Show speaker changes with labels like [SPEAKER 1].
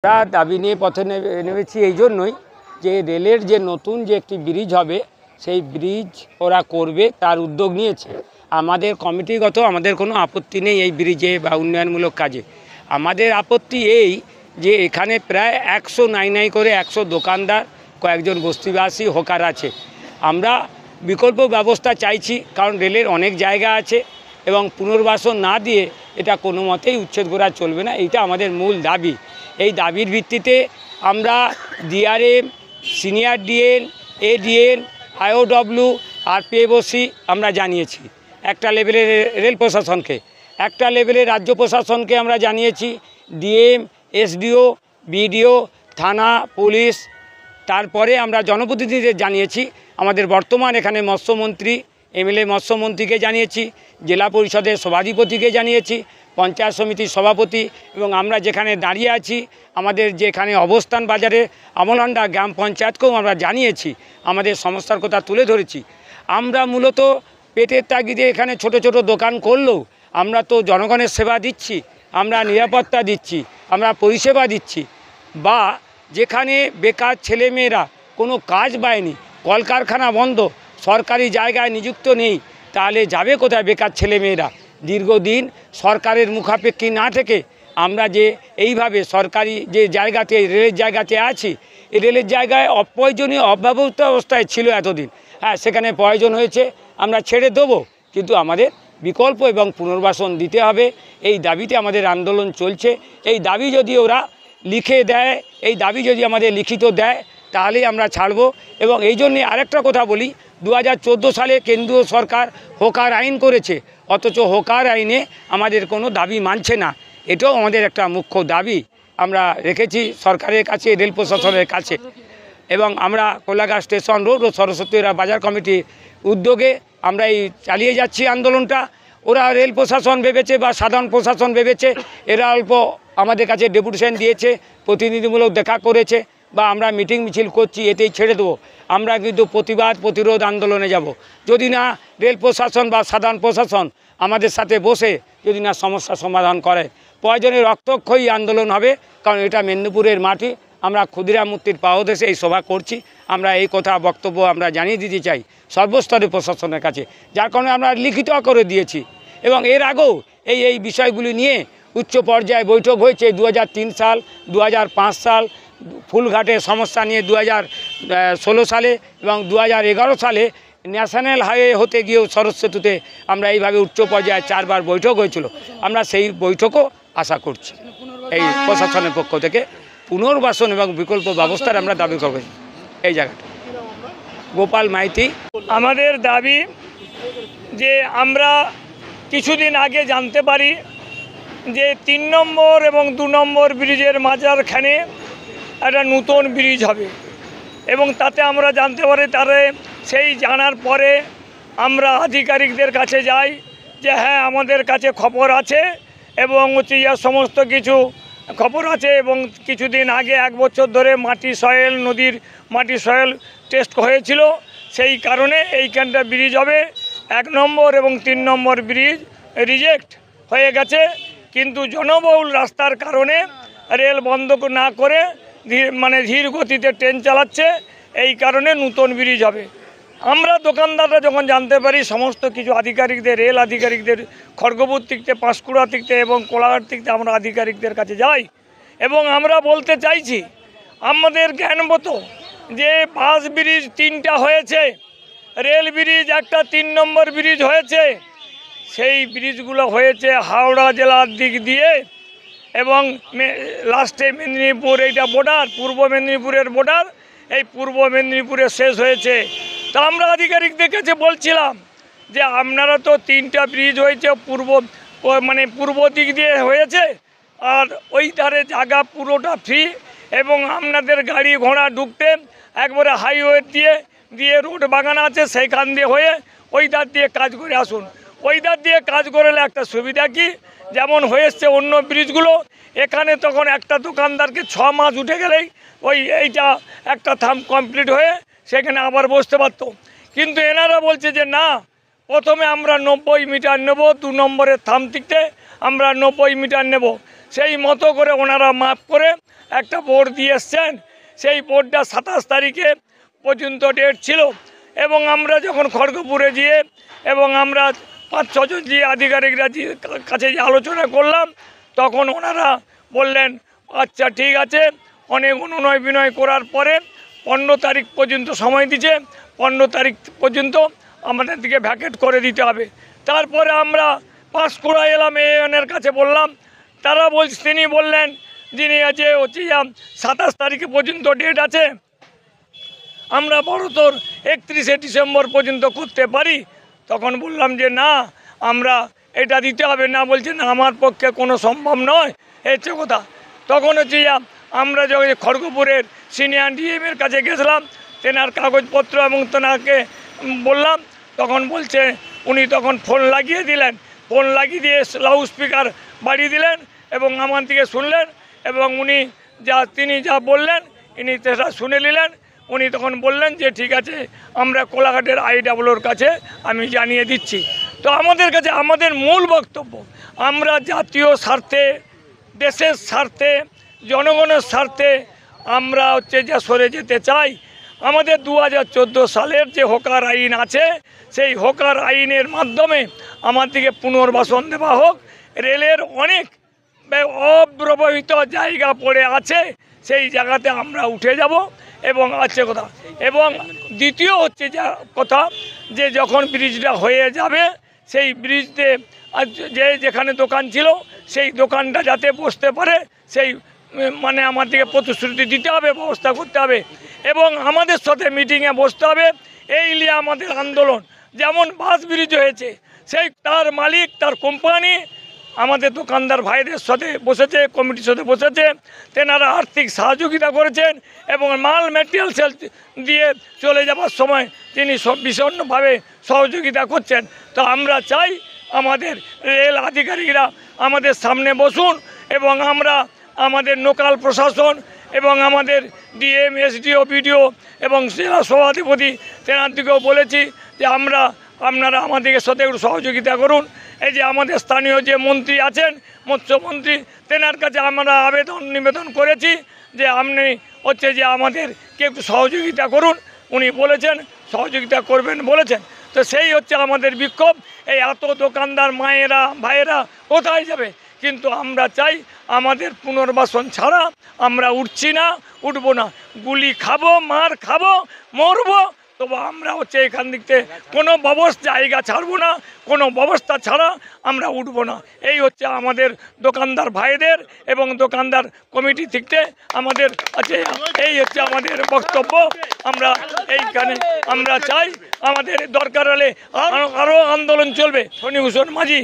[SPEAKER 1] আমরা দাবি নিয়ে পথে নেমেছি এই জন্যই যে রেলের যে নতুন যে একটি ব্রিজ হবে সেই ব্রিজ ওরা করবে তার উদ্যোগ নিয়েছে। আমাদের কমিটিগত আমাদের কোনো আপত্তি নেই এই ব্রিজে বা উন্নয়নমূলক কাজে। আমাদের আপত্তি এই যে এখানে প্রায় 100 নাই করে 100 দোকানদার, কয়েকজন বস্তিবাসী হকার আছে। আমরা বিকল্প ব্যবস্থা চাইছি, কারণ রেলের অনেক জায়গা আছে এবং পুনর্বাসন না দিয়ে এটা কোনো মতেই উচ্ছেদ করা চলবে না। এইটা আমাদের মূল দাবি। এই দাবির ভিত্তিতে আমরা ডিআরএম, সিনিয়র ডিএন, এডিএন, আইওডব্লিউ, আরপিএফওসি আমরা জানিয়েছি। একটা লেভেলের রেল প্রশাসনকে, একটা লেভেলের রাজ্য প্রশাসনকে আমরা জানিয়েছি, ডিএম, এসডিও, বিডিও, থানা, পুলিশ। তারপরে আমরা জনপ্রতিনিধিদের জানিয়েছি, আমাদের বর্তমান এখানে মৎস্যমন্ত্রী, এমএলএ মৎস্যমন্ত্রীকে জানিয়েছি, জেলা পরিষদের সভাধিপতিকে জানিয়েছি, পঞ্চায়েত সমিতির সভাপতি, এবং আমরা যেখানে দাঁড়িয়ে আছি আমাদের যেখানে অবস্থান বাজারে আমলহান্ডা গ্রাম পঞ্চায়েতকেও আমরা জানিয়েছি, আমাদের সমস্যার কথা তুলে ধরেছি। আমরা মূলত পেটের তাগিদে এখানে ছোট ছোট দোকান করলেও আমরা তো জনগণের সেবা দিচ্ছি, আমরা নিরাপত্তা দিচ্ছি, আমরা পরিষেবা দিচ্ছি। বা যেখানে বেকার ছেলেমেয়েরা কোনো কাজ পায়নি, কলকারখানা বন্ধ, সরকারি জায়গায় নিযুক্ত নেই, তাহলে যাবে কোথায় বেকার ছেলেমেয়েরা? দীর্ঘদিন সরকারের মুখাপেক্ষী না থেকে আমরা যে এইভাবে সরকারি যে জায়গাতে, রেলের জায়গাতে আছি, এই রেলের জায়গায় অপ্রয়োজনীয় অব্যবহৃত অবস্থায় ছিল এতদিন। হ্যাঁ, সেখানে প্রয়োজন হয়েছে, আমরা ছেড়ে দেবো, কিন্তু আমাদের বিকল্প এবং পুনর্বাসন দিতে হবে। এই দাবিতে আমাদের আন্দোলন চলছে। এই দাবি যদি ওরা লিখে দেয়, এই দাবি যদি আমাদের লিখিত দেয়, তাহলেই আমরা ছাড়ব। এবং এই জন্যে আরেকটা কথা বলি, 2014 সালে কেন্দ্রীয় সরকার হোকার আইন করেছে, অথচ হোকার আইনে আমাদের কোনো দাবি মানছে না। এটাও আমাদের একটা মুখ্য দাবি আমরা রেখেছি সরকারের কাছে, রেল প্রশাসনের কাছে। এবং আমরা কোলাঘাট স্টেশন রোড ও সরস্বতী বাজার কমিটির উদ্যোগে আমরা এই চালিয়ে যাচ্ছি আন্দোলনটা। ওরা রেল প্রশাসন ভেবেছে বা সাধারণ প্রশাসন ভেবেছে এরা অল্প আমাদের কাছে ডেপুটেশন দিয়েছে, প্রতিনিধিমূলক দেখা করেছে বা আমরা মিটিং মিছিল করছি, এতেই ছেড়ে দেবো। আমরা কিন্তু প্রতিবাদ প্রতিরোধ আন্দোলনে যাব, যদি না রেল প্রশাসন বা সাধারণ প্রশাসন আমাদের সাথে বসে যদি না সমস্যা সমাধান করে। প্রয়োজনে রক্তক্ষয়ী আন্দোলন হবে, কারণ এটা মেদিনীপুরের মাটি। আমরা ক্ষুদিরাম মূর্তির পাদদেশে এই সভা করছি। আমরা এই কথা বক্তব্য আমরা জানিয়ে দিতে চাই সর্বস্তরের প্রশাসনের কাছে, যার কারণে আমরা লিখিত করে দিয়েছি। এবং এর আগেও এই বিষয়গুলি নিয়ে উচ্চ পর্যায়ে বৈঠক হয়েছে 2003 সাল, 2005 সাল, ফুলঘাটের সমস্যা নিয়ে 2016 সালে এবং 2011 সালে ন্যাশনাল হাইওয়ে হতে গিয়েও সরস্বতীতে আমরা এইভাবে উচ্চ পর্যায়ে 4 বার বৈঠক হয়েছিল। আমরা সেই বৈঠকও আশা করছি এই প্রশাসনের পক্ষ থেকে পুনর্বাসন এবং বিকল্প ব্যবস্থার আমরা দাবি করব। এই জায়গাটা গোপাল মাইতি।
[SPEAKER 2] আমাদের দাবি যে আমরা কিছুদিন আগে জানতে পারি যে 3 নম্বর এবং 2 নম্বর ব্রিজের মাঝখানে একটা নতুন ব্রিজ হবে, এবং তাতে আমরা জানতে পারি, তারে সেই জানার পরে আমরা আধিকারিকদের কাছে যাই যে হ্যাঁ আমাদের কাছে খবর আছে এবং হচ্ছে সমস্ত কিছু খবর আছে। এবং কিছুদিন আগে 1 বছর ধরে মাটি সয়েল, নদীর মাটি সয়েল টেস্ট হয়েছিল, সেই কারণে এইখানটা ব্রিজ হবে। 1 নম্বর এবং 3 নম্বর ব্রিজ রিজেক্ট হয়ে গেছে, কিন্তু জনবহুল রাস্তার কারণে রেল বন্ধ না করে ধীর গতিতে ট্রেন চালাচ্ছে, এই কারণে নতুন ব্রিজ হবে। আমরা দোকানদাররা যখন জানতে পারি, সমস্ত কিছু আধিকারিকদের, রেল আধিকারিকদের, খড়গপুর থেকে, পাঁশকুড়া থেকে এবং কোলাঘাট থেকে আমরা আধিকারিকদের কাছে যাই এবং আমরা বলতে চাইছি আমাদের জ্ঞানমতো যে বাস ব্রিজ 3টা হয়েছে, রেল ব্রিজ একটা 3 নম্বর ব্রিজ হয়েছে। সেই ব্রিজগুলো হয়েছে হাওড়া জেলার দিক দিয়ে এবং লাস্টে মেদিনীপুর, এইটা বর্ডার, পূর্ব মেদিনীপুরের বর্ডার, এই পূর্ব মেদিনীপুরে শেষ হয়েছে। তা আমরা আধিকারিকদের কাছে বলছিলাম যে আপনারা তো 3টা ব্রিজ হয়েছে পূর্ব দিক দিয়ে হয়েছে, আর ওই ধারে জায়গা পুরোটা ফ্রি, এবং আপনাদের গাড়ি ঘোড়া ঢুকতে একবারে হাইওয়ে দিয়ে রোড বাগান আছে, সেইখান দিয়ে হয়ে ওই ধার দিয়ে কাজ করে আসুন। ওই ধার দিয়ে কাজ করলে একটা সুবিধা কি, যেমন হয়েছে অন্য ব্রিজগুলো, এখানে তখন একটা দোকানদারকে 6 মাস উঠে গেলেই এইটা একটা থাম কমপ্লিট হয়ে সেখানে আবার বসতে পারতো। কিন্তু এনারা বলছে যে না, প্রথমে আমরা 90 মিটার নেব, 2 নম্বরের থাম থেকে আমরা 90 মিটার নেব। সেই মতো করে ওনারা মাপ করে একটা বোর্ড দিয়ে এসছেন। সেই বোর্ডটা 27 তারিখে পর্যন্ত ডেট ছিল এবং আমরা যখন খড়গপুরে গিয়ে এবং আমরা 5-6 জন যে আধিকারিকরা কাছে যে আলোচনা করলাম, তখন ওনারা বললেন আচ্ছা ঠিক আছে, অনেক অনুনয় বিনয় করার পরে 15 তারিখ পর্যন্ত সময় দিচ্ছে, 15 তারিখ পর্যন্ত আমাদের দিকে ভ্যাকেট করে দিতে হবে। তারপরে আমরা পাঁশকুড়া এলাম, এএনের কাছে বললাম, তারা তিনি বললেন যিনি আছে হচ্ছে 27 তারিখে পর্যন্ত ডেট আছে, আমরা বড়তর 31শে ডিসেম্বর পর্যন্ত করতে পারি। তখন বললাম যে না, আমরা এটা দিতে হবে না। বলছে না, আমার পক্ষে কোনো সম্ভব নয়, হচ্ছে কথা। তখন হচ্ছে আমরা যখন খড়গপুরের সিনিয়র ডিএমের কাছে গেছিলাম, তেনার কাগজপত্র এবং তেনাকে বললাম, তখন বলছে উনি তখন ফোন লাগিয়ে দিলেন, ফোন লাগিয়ে দিয়ে লাউড স্পিকার বাড়িয়ে দিলেন এবং আমার দিকে শুনলেন এবং তিনি যা বললেন ইনি সেটা শুনে নিলেন। উনি তখন বললেন যে ঠিক আছে, আমরা কোলাঘাটের IWOর কাছে আমি জানিয়ে দিচ্ছি। তো আমাদের কাছে আমাদের মূল বক্তব্য, আমরা জাতীয় স্বার্থে, দেশের স্বার্থে, জনগণের স্বার্থে আমরা যে সরে যেতে চাই। আমাদের 2014 সালের যে হোকার আইন আছে, সেই হোকার আইনের মাধ্যমে আমাদেরকে পুনর্বাসন দেওয়া হোক। রেলের অনেক অব্যবহৃত জায়গা পড়ে আছে, সেই জায়গাতে আমরা উঠে যাব এবং আছে কথা। এবং দ্বিতীয় হচ্ছে যা কথা, যে যখন ব্রিজটা হয়ে যাবে, সেই ব্রিজতে যেখানে দোকান ছিল সেই দোকানটা যাতে বসতে পারে, সেই মানে আমাদেরকে প্রতিশ্রুতি দিতে হবে, ব্যবস্থা করতে হবে এবং আমাদের সাথে মিটিংয়ে বসতে হবে। এই নিয়ে আমাদের আন্দোলন। যেমন বাস ব্রিজ হয়েছে, সেই তার মালিক, তার কোম্পানি আমাদের দোকানদার ভাইদের সাথে বসেছে, কমিটির সাথে বসেছে, তেনারা আর্থিক সহযোগিতা করেছেন এবং মাল ম্যাটেরিয়াল সেল দিয়ে চলে যাবার সময় তিনি ভীষণভাবে সহযোগিতা করছেন। তো আমরা চাই আমাদের রেল আধিকারিকরা আমাদের সামনে বসুন এবং আমরা আমাদের লোকাল প্রশাসন এবং আমাদের ডিএম, SDO, BDO এবং জেলা সভাধিপতি তেনার দিকেও বলেছি যে আপনারা আমাদেরকে সাথে একটু সহযোগিতা করুন। এই যে আমাদের স্থানীয় যে মন্ত্রী আছেন, মৎস্যমন্ত্রী, তেনার কাছে আমরা নিবেদন করেছি যে আপনি হচ্ছে যে আমাদেরকে একটু সহযোগিতা করুন। উনি বলেছেন সহযোগিতা করবেন বলেছেন। তো সেই হচ্ছে আমাদের বিক্ষোভ। এই এত দোকানদার মায়েরা ভাইয়েরা কোথায় যাবে? কিন্তু আমরা চাই আমাদের পুনর্বাসন ছাড়া আমরা উঠছি না, উঠবো না। গুলি খাবো, মার খাবো, মরবো, তবু আমরা হচ্ছে এখান থেকে কোনো জায়গা ছাড়বো না, কোনো ব্যবস্থা ছাড়া আমরা উঠবো না। এই হচ্ছে আমাদের দোকানদার ভাইদের এবং দোকানদার কমিটি থেকে আমাদের আছে, এই হচ্ছে আমাদের বক্তব্য। আমরা এইখানে আমরা চাই আমাদের দরকার হলে আরও আন্দোলন চলবে। ফণীভূষণ মাঝি।